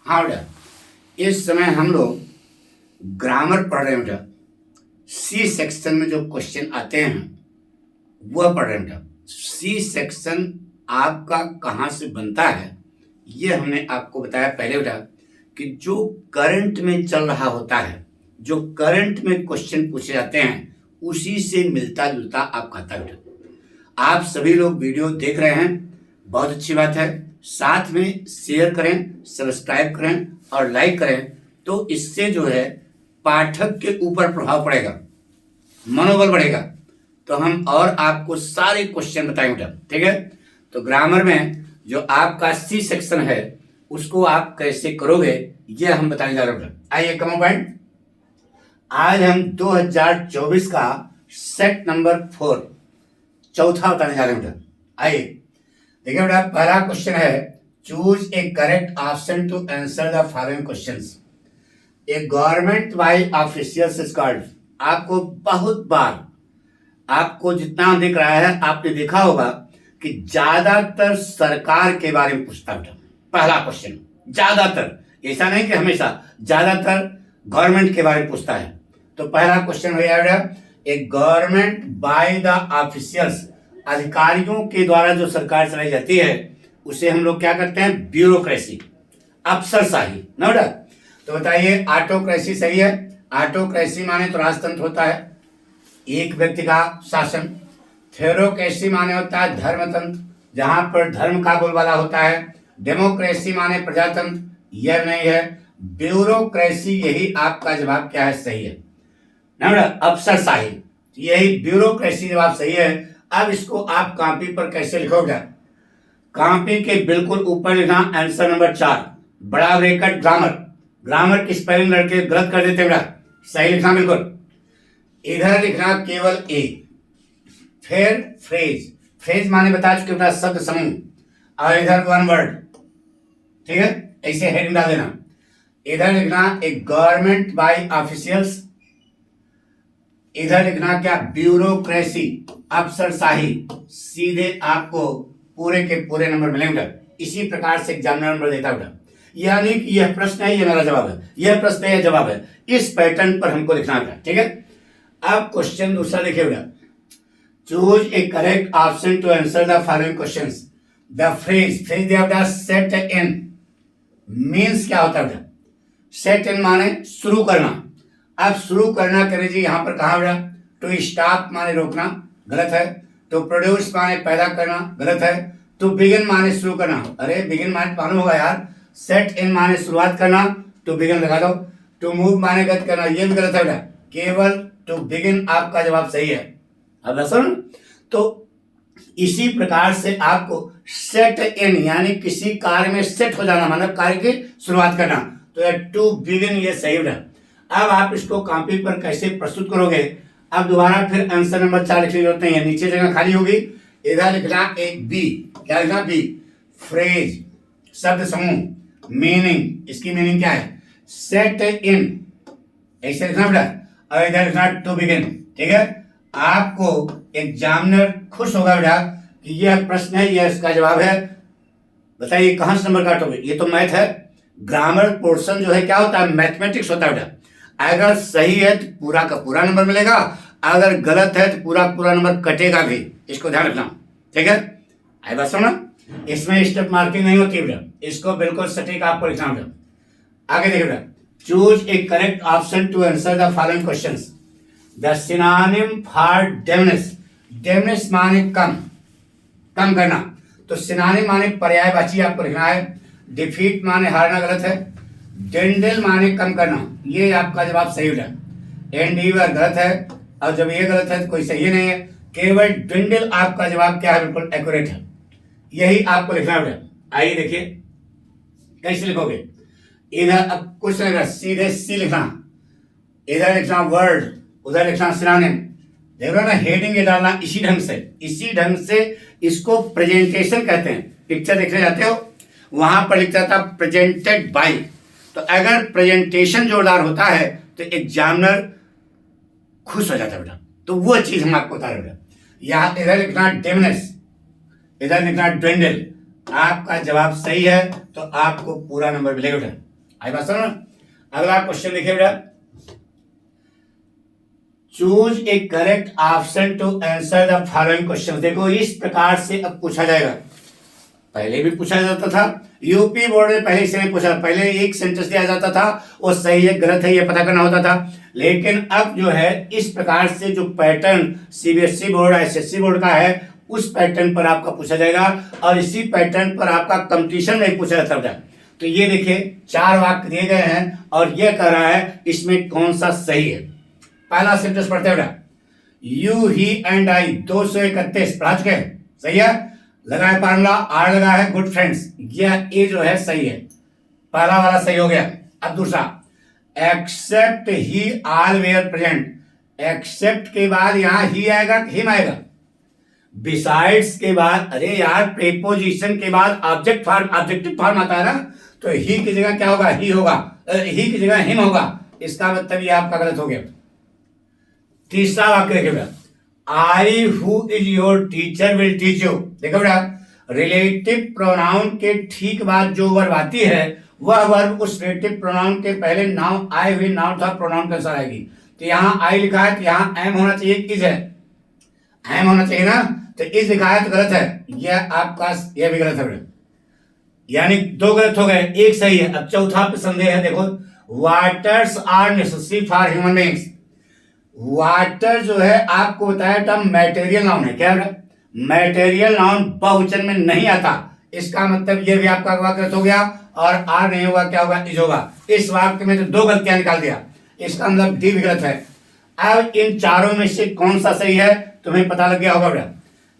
हाँ बेटा, इस समय हम लोग ग्रामर पढ़ रहे हैं बेटा। सी सेक्शन में जो क्वेश्चन आते हैं वह पढ़ रहे हैं बेटा। सी सेक्शन आपका कहाँ से बनता है ये हमने आपको बताया पहले बेटा, कि जो करंट में चल रहा होता है, जो करंट में क्वेश्चन पूछे जाते हैं उसी से मिलता जुलता आपका आता है बेटा। आप सभी लोग वीडियो देख रहे हैं, बहुत अच्छी बात है। साथ में शेयर करें, सब्सक्राइब करें और लाइक करें, तो इससे जो है पाठक के ऊपर प्रभाव पड़ेगा, मनोबल बढ़ेगा, तो हम और आपको सारे क्वेश्चन बताएंगे बेटा। ठीक है, तो ग्रामर में जो आपका सी सेक्शन है उसको आप कैसे करोगे ये हम बताने जा रहे हैं बेटा। आइए कम पॉइंट, आज हम 2024 का सेट नंबर 4 चौथा बताने जा रहे हैं बेटा। आइए देखिए बेटा, पहला क्वेश्चन है, choose a correct option to answer the following questions. A government by officials is called. आपको बहुत बार, आपको जितना दिख रहा है आपने देखा होगा कि ज्यादातर सरकार के बारे में पूछता बेटा। पहला क्वेश्चन ज्यादातर, ऐसा नहीं कि हमेशा, ज्यादातर गवर्नमेंट के बारे में पूछता है। तो पहला क्वेश्चन हो जाएगा, ए गवर्नमेंट बाय द ऑफिशियल्स, अधिकारियों के द्वारा जो सरकार चलाई जाती है उसे हम लोग क्या करते हैं, ब्यूरोक्रेसी, अफसरशाही ना बेटा। तो बताइए, ऑटोक्रेसी सही है। ऑटोक्रेसी माने तो राजतंत्र होता है, एक व्यक्ति का शासन। थेरोक्रेसी माने होता है धर्मतंत्र, जहां पर धर्म का बोलबाला होता है। डेमोक्रेसी माने प्रजातंत्र, यह नहीं है। ब्यूरोक्रेसी, यही आपका जवाब क्या है, सही है ना बेटा, अफसरशाही, यही ब्यूरोक्रेसी जवाब सही है। अब इसको आप कॉपी पर कैसे लिखोगे, कॉपी के बिल्कुल ऊपर लिखना आंसर नंबर 4, बड़ा ब्रैकेट ग्रामर। ग्रामर की स्पेलिंग लड़के गलत कर देते बेटा, सही लिखना बिल्कुल। इधर लिखना केवल ए, फिर फ्रेज, फ्रेज माने बता चुके बेटा शब्द समूह, और इधर वन वर्ड। ठीक है, ऐसे हेडिंग डाल देना। इधर लिखना एक गवर्नमेंट बाय ऑफिशियल्स, इधर लिखना क्या, ब्यूरोक्रेसी, अफसरशाही। सीधे आपको पूरे के पूरे नंबर मिलेंगे। इसी प्रकार से एग्जामिनर नंबर देता बेटा, यानी कि यह प्रश्न है, यह मेरा जवाब है, यह प्रश्न है, यह जवाब है। इस पैटर्न पर हमको लिखना है। ठीक है, अब क्वेश्चन दूसरा देखिए बेटा, choose a correct option to answer the following questions. The phrase, phrase दिया बेटा सेट इन, मीन्स क्या होता है बेटा, सेट इन माने शुरू करना। अब शुरू करना करें जी, यहां पर कहा बेटा, टू स्टॉप माने रोकना, गलत है। टू प्रोड्यूस माने पैदा करना, गलत है। टू बिगिन माने शुरू करना, अरे बिगिन माने मालूम होगा यार। सेट इन माने शुरुआत करना, टू बिगिन लगा दो। टू मूव माने गति करना, ये भी गलत है बेटा, केवल टू बिगिन आपका जवाब सही है। अब सुन, तो इसी प्रकार से आपको सेट इन यानी किसी कार्य में सेट हो जाना, मतलब कार्य की शुरुआत करना, तो टू बिगिन ये सही बेटा। अब आप इसको कॉपी पर कैसे प्रस्तुत करोगे, अब दोबारा फिर आंसर नंबर 4 लिखने की जरूरत नहीं है, नीचे जगह खाली होगी। इधर लिखना एक बी, क्या लिखना, बी, फ्रेज, शब्द समूह, मीनिंग, इसकी मीनिंग क्या है, सेट इन, ऐसे लिखना बेटा, और इधर लिखना टू बिगिन। ठीक है, आपको एग्जामिनर खुश होगा बेटा कि यह प्रश्न है, यह इसका जवाब है। बताइए कहां से नंबर काटोगे, ये तो मैथ है। ग्रामर पोर्शन जो है क्या होता है, मैथमेटिक्स होता है बेटा। अगर सही है तो पूरा का पूरा नंबर मिलेगा, अगर गलत है तो पूरा पूरा नंबर कटेगा भी, इसको ध्यान रखना। ठीक है, आई बात सुना, इसमें स्टेप मार्किंग नहीं होती बेटा, इसको बिल्कुल सटीक आपको लिखना बेटा। आगे देखिए बेटा, choose a correct option to answer the following questions. The synonym for dimness, dimness माने कम, कम करना, तो सिनोनिम माने पर्यायवाची आपको लिखना है। डिफीट माने हारना, गलत है। डेंडल माने कम करना, ये आपका जवाब सही है। एंडीवर गलत है, और जब ये गलत है तो कोई सही नहीं है, केवल डेंडल आपका जवाब क्या है, बिल्कुल एक्यूरेट है, यही आपको लिखना है। आइए देखिए कैसे लिखोगे, इधर अब कुछ नहीं, सीधे सी लिखना, इधर लिखना वर्ड, उधर लिखना सिनोनिम। देख रहे हो ना, हेडिंग ये डालना इसी ढंग से, इसी ढंग से इसको प्रेजेंटेशन कहते हैं। पिक्चर देखने जाते हो वहां पर लिखता था प्रेजेंटेड बाय, तो अगर प्रेजेंटेशन जोरदार होता है तो एग्जामिनर खुश हो जाता है बेटा, तो वो चीज हम आपको बता रहे हैं। यहाँ इधर लिखना डेमनेस, इधर लिखना ड्वेंडल, आपका जवाब सही है तो आपको पूरा नंबर मिलेगा बेटा। आई बात समझ। अगला क्वेश्चन देखिए बेटा, choose a correct option to answer the following question. देखो इस प्रकार से अब पूछा जाएगा, पहले भी पूछा जाता था, यूपी बोर्ड में पहले से नहीं पूछा, पहले एक सेंटेंस दिया जाता था, वो सही है गलत है ये पता करना होता था। लेकिन अब जो है इस प्रकार से जो pattern CBSE board SSC board का है उस पैटर्न पर आपका पूछा जाएगा और इसी पैटर्न पर आपका कंपटीशन में पूछा जाता है। तो ये देखिए 4 वाक्य दिए गए हैं और ये कह रहा है इसमें कौन सा सही है। पहला सेंटेंस पढ़ते हैं बेटा, यू ही एंड आई 231 पढ़ा चुके हैं, सही है, लगा है फॉर्मूला, आर लगा है गुड फ्रेंड्स, यह ए जो है सही है, पहला वाला सही हो गया। अब दूसरा, except he all where present, except के बाद यहां ही आएगा हिम आएगा, बिसाइड्स के बाद, अरे यार प्रीपोजिशन के बाद ऑब्जेक्ट फॉर्म ऑब्जेक्टिव फॉर्म आता है ना, तो ही की जगह क्या होगा, ही होगा, ही की जगह हिम होगा, इसका मतलब ये आपका गलत हो गया। तीसरा वाक्य देखिए बेटा, I who is your teacher will teach you. देखो बेटा रिलेटिव प्रोनाउन के ठीक बाद जो वर्ब आती है वह वर्ब उस रिलेटिव प्रोनाउन के पहले नाउन आए हुए नाउन था प्रोनाउन के अनुसार आएगी। तो यहाँ आई लिखा है तो यहाँ एम होना चाहिए, इज है, एम होना चाहिए ना, तो इज लिखा है तो गलत है, यह आपका यह भी गलत है बेटा, यानी 2 गलत हो गए, 1 सही है। अब चौथा पे संदेह है, देखो waters are necessary for human beings, water जो है आपको बताया टर्म मैटेरियल नाउन है, क्या है मैटेरियल नाउन बहुवचन में नहीं आता, इसका मतलब ये भी आपका वाक्य गलत हो गया और आर नहीं होगा, क्या होगा, इज होगा। इस वाक्य में तो 2 गलतियां निकाल दिया, इसका मतलब डी भी गलत है। अब इन चारों में से कौन सा सही है तुम्हें पता लग गया होगा बेटा,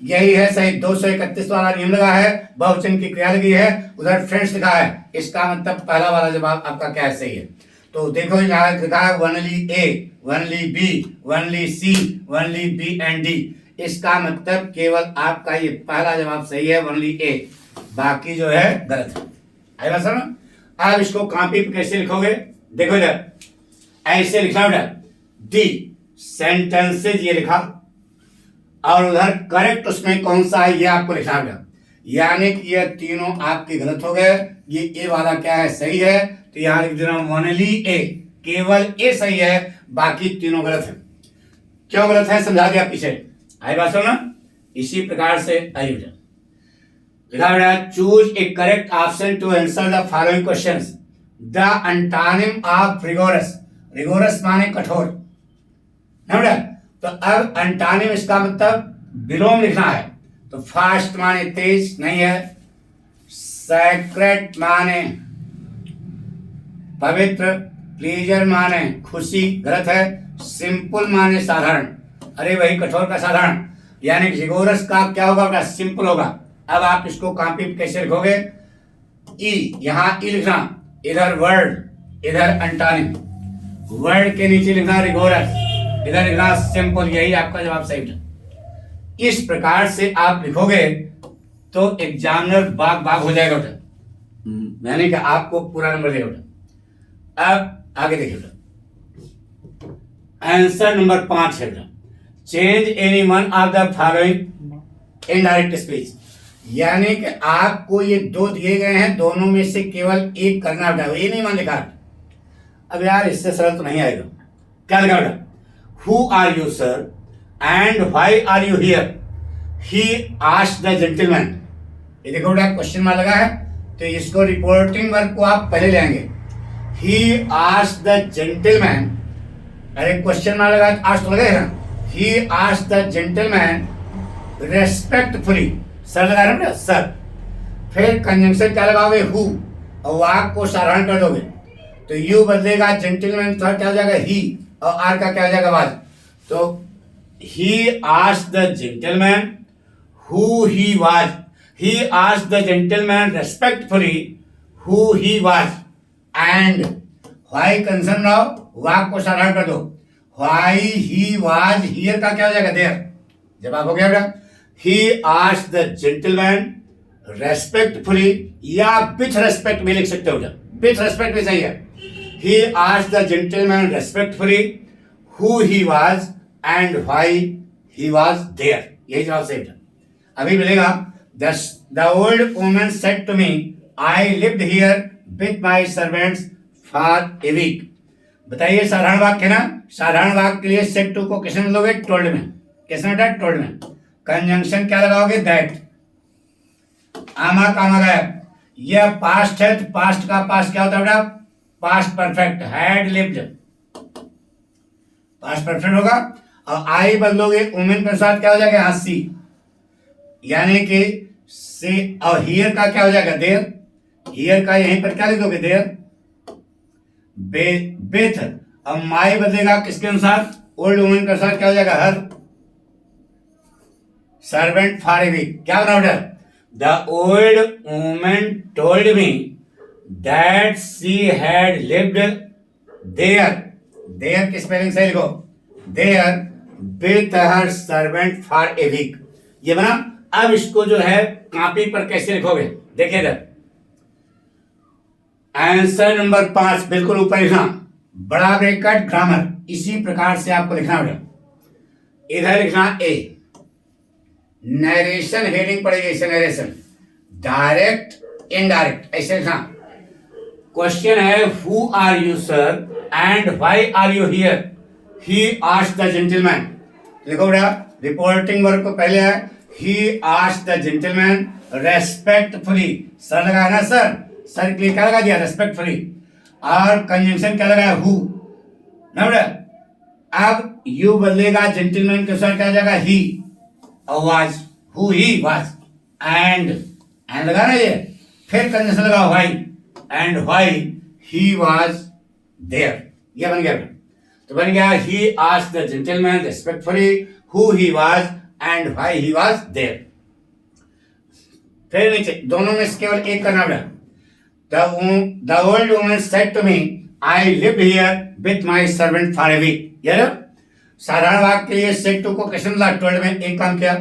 यही है सही, 231 वाला नियम लगा है, बहुवचन की क्रिया लगी है, उधर फ्रेंड्स लिखा है, इसका मतलब पहला वाला जवाब आपका क्या है, सही है। तो देखो यहाँ लिखा है only A, only B, only C, only B and D, इसका मतलब केवल आपका ये पहला जवाब सही है, ओनली ए, बाकी जो है गलत है। आई बात समझ। अब इसको कॉपी पे कैसे लिखोगे, देखो इधर ऐसे लिखा बेटा, डी सेंटेंसेज ये लिखा और उधर करेक्ट उसमें कौन सा है ये आपको लिखना बेटा, यानी कि ये तीनों आपके गलत हो गए, ये ए वाला क्या है, सही है, तो यहां लिख देना ओनली ए, केवल ए सही है, बाकी तीनों गलत है। क्यों गलत है समझा दिया पीछे, आई बात सुना। इसी प्रकार से आई बेटा लिखा बेटा, choose a correct option to answer the following questions. The antonym of rigorous, rigorous माने कठोर ना बेटा, तो अब एंटोनिम इसका मतलब विलोम लिखना है, तो फास्ट माने तेज नहीं है, सैक्रेड माने पवित्र, प्लीजर माने खुशी गलत है, सिंपल माने साधारण, अरे वही कठोर का साधारण, यानी रिगोरस का क्या होगा, सिंपल होगा। अब आप इसको कॉपी कैसे लिखोगे, ई, यहाँ ई लिखना, इधर वर्ड इधर एंटोनिम, वर्ड के नीचे लिखना रिगोरस, इधर लिखना सिंपल, यही आपका जवाब सही है। इस प्रकार से आप लिखोगे तो एग्जामिनर बाग बाग हो जाएगा बेटा, यानी कि आपको पूरा नंबर देगा बेटा। अब आगे देखिए बेटा, आंसर नंबर 5 है बेटा, change any one of the following indirect speech, यानी कि आपको ये 2 दिए गए हैं, दोनों में से केवल एक करना बेटा, ये नहीं मान लिखा। अब यार इससे सरल तो नहीं आएगा, क्या लिखा बेटा, who are you sir and why are you here, he asked the gentleman, ये देखो बेटा क्वेश्चन मार्क लगा है, तो इसको रिपोर्टिंग वर्ब को आप पहले ले आएंगे, he asked the gentleman, अरे क्वेश्चन मार्क लगा तो आस्क तो लगेगा ना, he asked the gentleman respectfully, sir लगा रहे ना सर, फिर कंजंक्शन क्या लगाओगे हु, और वाक को साधारण कर दोगे, तो यू बदलेगा जेंटलमैन, तो क्या हो जाएगा ही, और आर का क्या हो जाएगा वाज, तो he asked the gentleman who he was, he asked the gentleman respectfully who he was, and why concern now, वाक को साधारण कर दो, व्हाई ही वाज हियर का क्या हो जाएगा देयर, जवाब हो गया बेटा, ही आस्क्ड द जेंटलमैन रेस्पेक्टफुली, या विथ रेस्पेक्ट में लिख सकते हो बेटा, विथ रेस्पेक्ट भी सही है, he asked the gentleman respectfully who he was and why he was there, यही जवाब सही बेटा। अभी मिलेगा, the old woman said to me, I lived here with my servants for a week. बताइए साधारण वाक्य ना, साधारण वाक्य के लिए सेट टू को किसने लोगे? टोल्ड में। किसने बेटा? टोल्ड में। कंजंक्शन क्या लगाओगे? दैट। आमा कामा गया। यह पास्ट है तो पास्ट का पास्ट क्या होता है बेटा? Past perfect. Had lived past perfect होगा। और आई बदलोगे वुमेन के साथ क्या हो जाएगा? यहाँ सी, यानी कि से। और हियर का क्या हो जाएगा? देयर। हियर का यहीं पर क्या लिख दोगे? देयर। बेथ। अब माई बदलेगा किसके अनुसार? ओल्ड वुमेन के साथ क्या हो जाएगा? Her. Servant for a week क्या बना बेटा? The old women told me that she had lived there. There की स्पेलिंग सही लिखो। There with her servant for a week. ये बना। अब इसको जो है कॉपी पर कैसे लिखोगे? देखिए इधर आंसर नंबर 5 बिल्कुल ऊपर लिखना, बड़ा ब्रैकेट ग्रामर। इसी प्रकार से आपको लिखना होगा। इधर लिखना ए। नरेशन हेडिंग पड़ेगी इसे, नरेशन। डायरेक्ट इनडायरेक्ट ऐसे लिखना। क्वेश्चन है who are you sir and why are you here? He asked the gentleman. देखो बेटा रिपोर्टिंग वर्क को पहले है he asked the gentleman respectfully. Sir लगाया ना सर, सर के लिए क्या लगा दिया? रेस्पेक्टफुली। और कंजंक्शन क्या लगाया? हु ना बेटा। अब यू बदलेगा जेंटलमैन के साथ क्या हो जाएगा? ही। और was, who he was. And लगा ना ये। फिर कंजंक्शन लगा why, and why he was there. ये बन गया। तो बन गया he asked the gentleman respectfully who he was and why he was there. फिर नीचे दोनों में से केवल एक करना बेटा। The old woman said to me, I live here with my servant for a week. ये साधारण वाक्य के लिए सेट टू को क्वेश्चन ला टोल्ड में एक काम किया।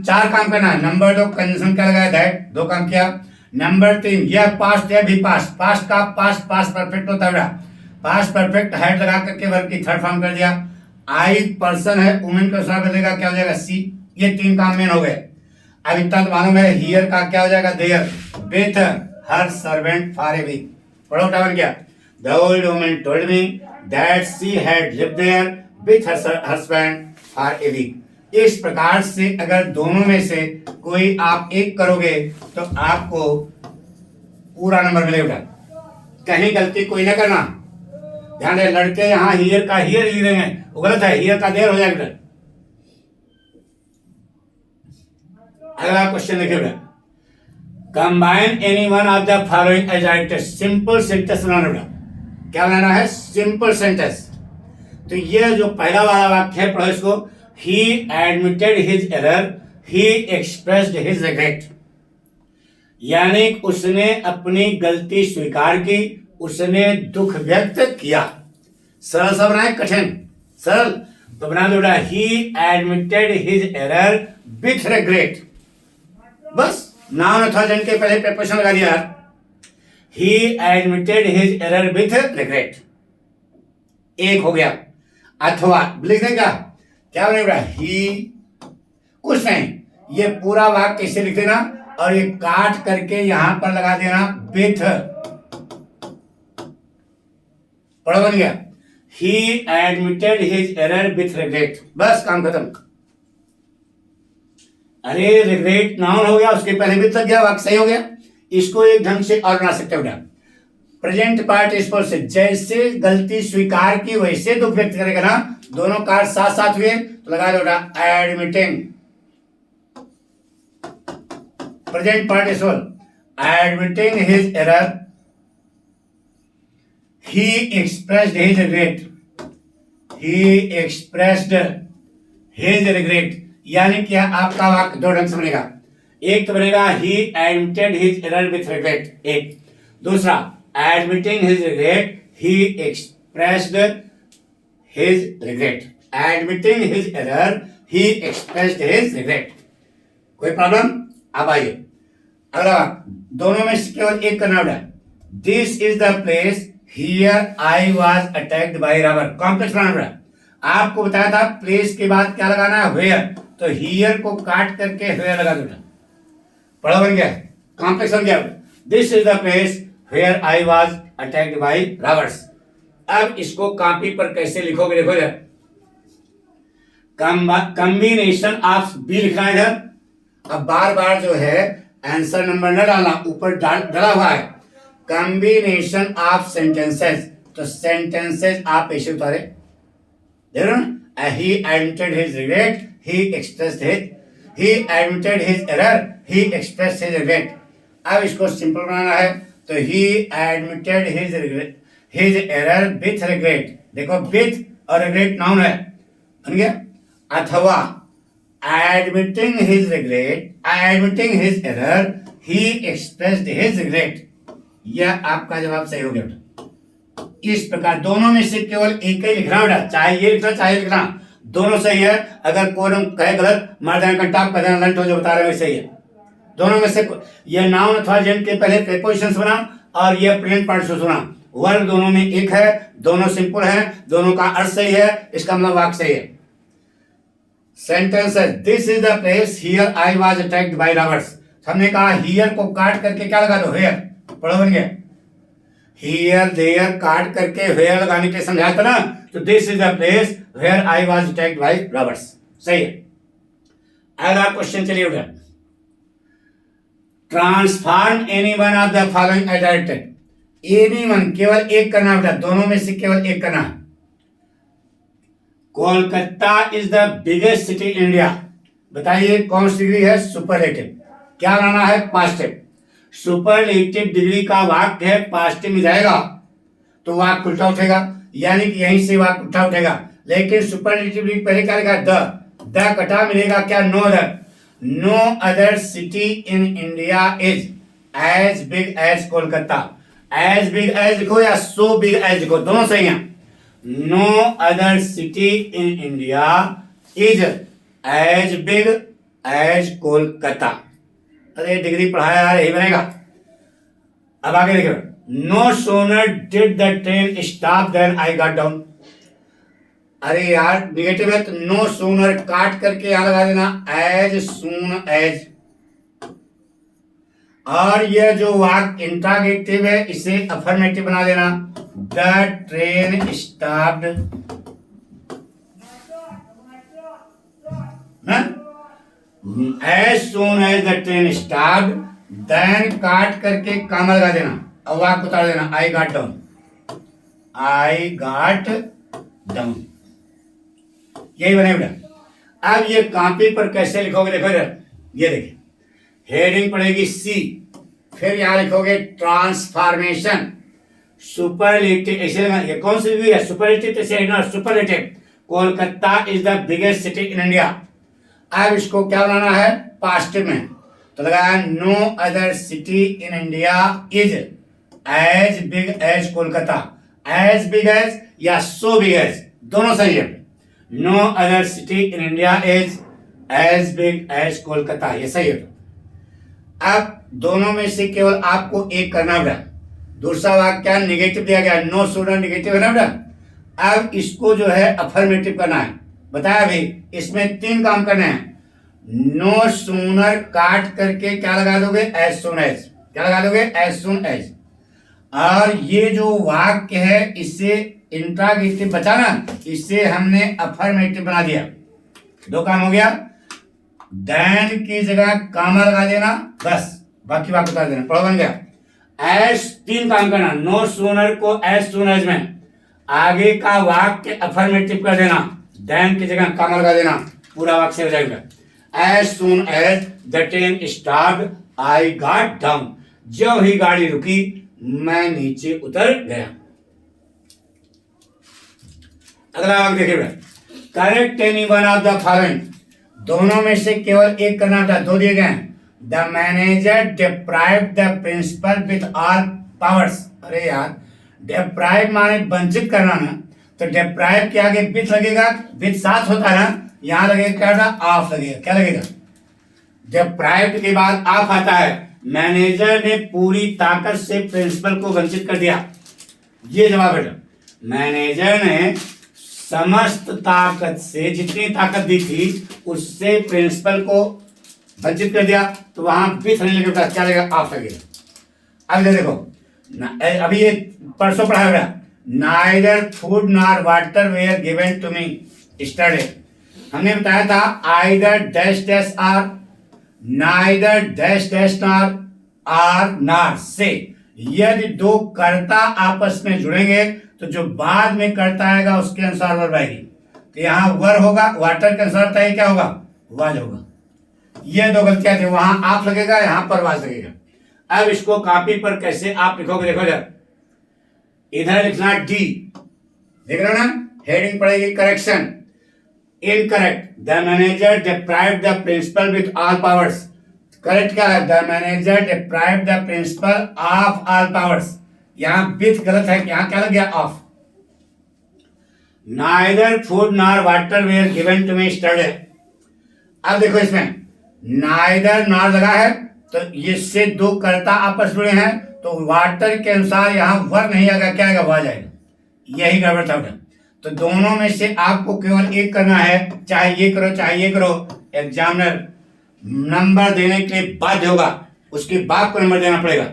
4 काम करना है। नंबर 2 कंजंक्शन क्या लगाया? दैट। 2 काम किया। नंबर 3 यह पास्ट है भी पास्ट। पास्ट का पास्ट पास्ट परफेक्ट होता है। पास्ट परफेक्ट हेड लगा करके वर्ब की थर्ड फॉर्म कर दिया। आई पर्सन है, वुमेन का साथ बदलेगा क्या हो जाएगा? सी। ये 3 काम मेन हो गए। अब इतना तो मालूम है हियर का क्या हो जाएगा? There with her servant for a week. पढ़ो टावर क्या? The old woman told me that she had lived there with her husband for a week. इस प्रकार से अगर दोनों में से कोई आप एक करोगे तो आपको पूरा नंबर मिलेगा। कहीं गलती कोई ना करना। ध्यान रहे लड़के यहाँ हियर का हियर लिख रहे हैं, वो गलत है। हियर का देयर हो जाएगा। अगला क्वेश्चन देखिए बेटा। Combine any one of the following adjectives. Simple sentence बनाना बेटा। क्या बनाना है? Simple sentence. तो ये जो पहला वाला वाक्य है पढ़ो इसको। He admitted his error, he expressed his regret. यानी उसने अपनी गलती स्वीकार की, उसने दुख व्यक्त किया। सरल सा बनाए कठिन? सरल तो बना दो बेटा। ही admitted his error with regret. बस नाउन अथवा जन के पहले प्रीपोजिशन लगा दिया। ही admitted his error with regret. एक हो गया। अथवा लिख देगा क्या बनेगा? ही कुछ नहीं, ये पूरा वाक्य कैसे लिख देना और ये काट करके यहां पर लगा देना विथ। पढ़ो बन गया। ही admitted his error with regret. बस काम खत्म। अरे रिग्रेट नाउन हो गया, उसके पहले भी लग गया, वाक्य सही हो गया। इसको एक ढंग से और बना सकते हो बेटा। प्रेजेंट पार्टिसिपल से जैसे गलती स्वीकार की वैसे दुख व्यक्त करेगा ना। दोनों कार्ड साथ साथ हुए तो लगा दो बेटा admitting. Present participle admitting his error, he expressed his regret. He expressed his regret. यानी क्या आपका वाक्य 2 ढंग से बनेगा। एक तो बनेगा he admitted his error with regret, एक। दूसरा admitting his regret, he expressed his regret. Admitting his error, he expressed his regret. कोई प्रॉब्लम? अब आइए अगला वाक्य। दोनों में से केवल एक करना होगा। This is the place here I was attacked by robber. Complex बनाना होगा। आपको बताया था प्लेस के बाद क्या लगाना है? वेयर। तो हियर को काट करके वेयर लगा दो। पढ़ो बन गया, कॉम्प्लेक्स बन गया। This is the place where I was attacked by robbers. अब इसको कॉपी पर कैसे लिखोगे, देखो इधर कॉम्बिनेशन ऑफ बी लिखना है इधर। अब बार बार जो है आंसर नंबर न डालना, ऊपर डला हुआ है कॉम्बिनेशन ऑफ सेंटेंसेस, तो सेंटेंसेस आप ऐसे उतारे, देख रहे हो ना, ही admitted his regret, he expressed his, he admitted his error, he expressed his regret. अब इसको सिंपल बनाना है, तो ही admitted his regret, his error with regret, देखो विथ और रिग्रेट नाउन है, बन गया। अथवा admitting his regret, admitting his error, he expressed his regret। यह आपका जवाब सही हो गया बेटा। इस प्रकार दोनों में से केवल एक ही लिखना बेटा, चाहे ये लिखना चाहे लिखना, दोनों सही है। अगर कोई कहे गलत मार देना कंटाप कर देना, लंट हो जो बता रहे हैं सही है। दोनों में से ये नाउन अथवा जेंट के पहले प्रीपोजिशंस बना और ये प्रेजेंट पार्टिसिपल बना, वर्ब दोनों में एक है, दोनों सिंपल है, दोनों का अर्थ सही है, इसका मतलब वाक्य सही है। सेंटेंस है this is the place here I was attacked by robbers. हमने कहा हियर को काट करके क्या लगा दो, हेयर, पढ़ो बन गया। हियर देयर काट करके हेयर लगाने के समझाया था ना, तो this is the place where I was attacked by robbers, सही है। अगला क्वेश्चन चलिए उधर, transform any one of the following adapted. Any one केवल एक करना बेटा, दोनों में से केवल एक करना। Kolkata is the biggest city in India, बताइए कौन सी डिग्री है, सुपरलेटिव। क्या लाना है, पास्टिव। सुपरलेटिव डिग्री का वाक्य है, पास्टिव में जाएगा तो वाक्य उल्टा उठेगा, यानी कि यहीं से वाक्य उल्टा उठेगा। लेकिन सुपरलेटिव डिग्री पहले क्या लिखा, द कटा मिलेगा क्या, no other. No other city in India is as big as Kolkata. As big as लिखो या सो बिग एज लिखो, दोनों सही हैं। No other city in India is as big as Kolkata. अरे डिग्री पढ़ाया यार, यही बनेगा। अब आगे देखो, No sooner did the train stop than I got down। अरे यार निगेटिव है तो no sooner काट करके यहां लगा देना as soon as। और यह जो वाक्य इंट्रागेटिव है इसे अफर्मेटिव बना देना, the train stopped, as soon as the train stopped, then काट करके कामा लगा देना और वाक्य उतार देना, I got down, I got down, यही बने बेटा। अब ये कॉपी पर कैसे लिखोगे, देखो इधर, ये देखिए हेडिंग पड़ेगी सी, फिर यहां लिखोगे ट्रांसफॉर्मेशन, सुपरलेटिव, ऐसे ये कौन सी डिग्री है, superlative, superlative. Kolkata is the biggest city in India. अब इसको क्या बनाना है, पास्टिव में, तो लगाया no other city in India is as big as Kolkata. As big as या सो बिग एज, दोनों सही है। No other city in India is as big as Kolkata, ये सही है। अब दोनों में से केवल आपको एक करना बेटा। दूसरा वाक्य क्या निगेटिव दिया गया, नो सूनर निगेटिव है ना बेटा। अब इसको जो है अफर्मेटिव करना है, बताया भाई इसमें 3 काम करने हैं। नो सूनर काट करके क्या लगा दोगे, एज सून एज, क्या लगा दोगे, एज सून एज। और ये जो वाक्य है इसे इंट्रागेटिव बचाना, इसे हमने अफर्मेटिव बना दिया। 2 काम हो गया, देन की जगह कामा लगा देना, बस बाकी वाक्य बता देना, पढ़ो बन गया। एज 3 काम करना, नो सूनर को एज सून एज में आगे का वाक्य अफर्मेटिव कर देना, देन की जगह कामा लगा देना, पूरा वाक्य हो जाएगा। As soon as the train stopped I got down, जब ही गाड़ी रुकी मैं नीचे उतर गया। अगला वाक्य देखिए, correct any one of the following, दोनों में से केवल एक करना था, 2 दिए गए। The manager deprived the principal with all powers. अरे यार डिप्राइव माने वंचित करना ना, तो डिप्राइव के आगे विथ लगेगा, विथ साथ होता है ना, यहां लगेगा क्या था, ऑफ लगेगा, क्या लगेगा, डिप्राइव्ड के बाद ऑफ आता है। मैनेजर ने पूरी ताकत से प्रिंसिपल को वंचित कर दिया, ये जवाब बेटा। मैनेजर ने समस्त ताकत से, जितनी ताकत दी थी उससे प्रिंसिपल को वंचित कर दिया, तो वहां विथ नहीं लगेगा, क्या लगेगा, ऑफ लगेगा। अब देखो अभी ये परसों पढ़ा हुआ, neither food nor water were given to me study. हमने बताया था either dash dash or, neither dash dash nor, or nor से। यदि दो कर्ता आपस में जुड़ेंगे तो जो बाद में कर्ता आएगा उसके अनुसार वर्ब आएगी। तो यहाँ वर होगा, वाटर के अनुसार बताइए क्या होगा, वाज होगा। ये दो गलतियां थी, वहां आप लगेगा, यहां पर वाज लगेगा। अब इसको कॉपी पर कैसे आप लिखोगे, देखो जरा, इधर लिखना डी, देख रहे हो ना, हेडिंग पड़ेगी correction, incorrect, the manager deprived the principal with all powers. Correct क्या है, the manager deprived the principal of all powers. यहां विथ गलत है, यहां क्या लग गया, of. Neither food nor water were given to me study. अब देखो इसमें नाइदर नॉर लगा है तो इससे दो कर्ता आपस जुड़े हैं, तो वाटर के अनुसार यहां वर नहीं आएगा, क्या आएगा, वाज आएगा। यही गड़बड़ था। तो दोनों में से आपको केवल एक करना है, चाहे ये करो चाहे ये करो। एग्जामिनर नंबर देने के लिए बाध्य होगा, उसके बाद को नंबर देना पड़ेगा।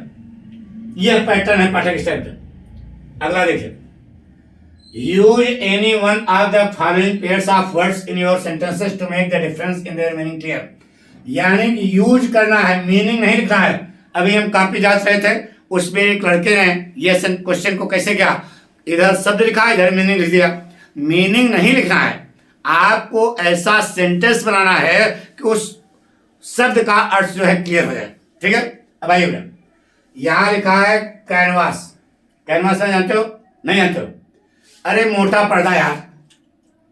यह पैटर्न है पाठक स्टेप पे। अगला देखिए, use any one of the following pairs of words in your sentences to make the difference in their meaning clear. यानी कि यूज करना है, मीनिंग नहीं लिखना है। अभी हम कॉपी जांच रहे थे, उसमें एक लड़के ने ये क्वेश्चन को कैसे किया, इधर शब्द लिखा, इधर मीनिंग लिख दिया। मीनिंग नहीं लिखना है, आपको ऐसा सेंटेंस बनाना है कि उस शब्द का अर्थ जो है क्लियर हो जाए। ठीक है, अब आइए, यहां लिखा है कैनवास। कैनवास जानते हो, नहीं जानते हो? अरे मोटा पर्दा यार,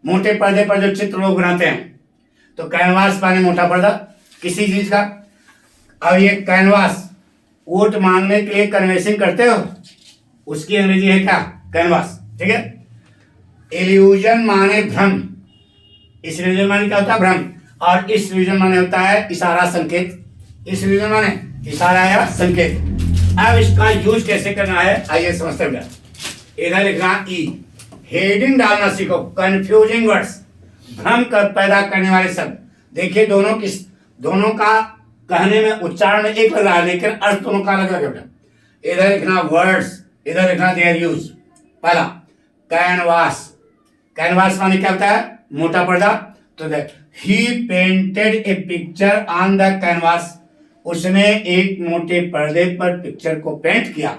मोटे पर्दे पर जो चित्र लोग बनाते हैं, तो कैनवास माने मोटा पर्दा किसी चीज का। अब ये कैनवास, वोट मांगने के लिए कन्वेंसिंग करते हो, उसकी अंग्रेजी है क्या, कैनवास। ठीक है, इल्यूजन माने भ्रम, इस इल्यूजन माने क्या होता है, भ्रम। और इस इल्यूजन माने होता है इशारा, संकेत। इस इल्यूजन माने इशारा या संकेत। अब इसका यूज कैसे करना है आइए समझते हैं। इधर लिखना ई, हेडिंग डालना सीखो, कंफ्यूजिंग वर्ड्स, भ्रम कर पैदा करने वाले शब्द। देखिए दोनों का कहने में उच्चारण एक लग रहा है, लेकिन अर्थ दोनों का अलग अलग है। इधर लिखना वर्ड्स, इधर लिखना देयर यूज। पहला कैनवास, कैनवास माने क्या होता है, मोटा पर्दा। तो देख, he painted a picture on the canvas, उसने एक मोटे पर्दे पर पिक्चर को पेंट किया।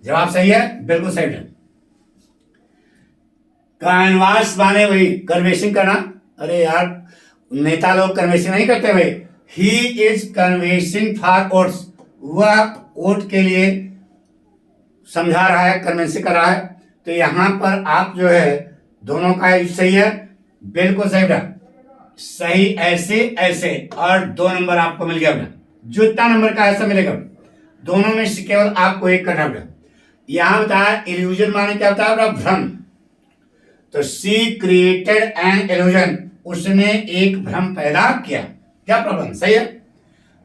जवाब सही है, बिल्कुल सही है। कैनवास माने वही कन्वेंसिंग करना। अरे यार, नेता लोग कन्वेंसिंग नहीं करते भाई। He is convincing for votes, वह वोट के लिए समझा रहा है, कन्वेंसिंग कर रहा है। तो यहां पर आप जो है दोनों का सही है, बिल्कुल सही है। सही ऐसे ऐसे, और 2 नंबर आपको मिल गया। जो इतना नंबर का ऐसा मिलेगा, दोनों में से केवल आपको एक करना होगा। यहां बताया इल्यूजन माने क्या होता है, भ्रम। तो सी क्रिएटेड एन इल्यूजन, उसने एक भ्रम पैदा किया। क्या प्रॉब्लम, सही है।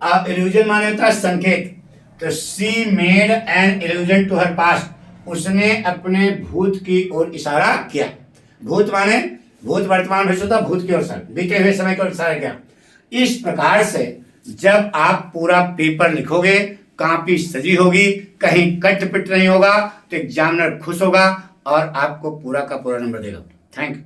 अब इल्यूजन माने होता है संकेत। तो she made an illusion to her past, उसने अपने भूत की ओर इशारा किया। भूत माने भूत वर्तमान भविष्य होता, भूत की ओर सर, बीते हुए समय की ओर इशारा किया। इस प्रकार से जब आप पूरा पेपर लिखोगे, कॉपी सजी होगी, कहीं कट पिट नहीं होगा, तो एग्जामिनर खुश होगा और आपको पूरा का पूरा नंबर देगा। Thank you.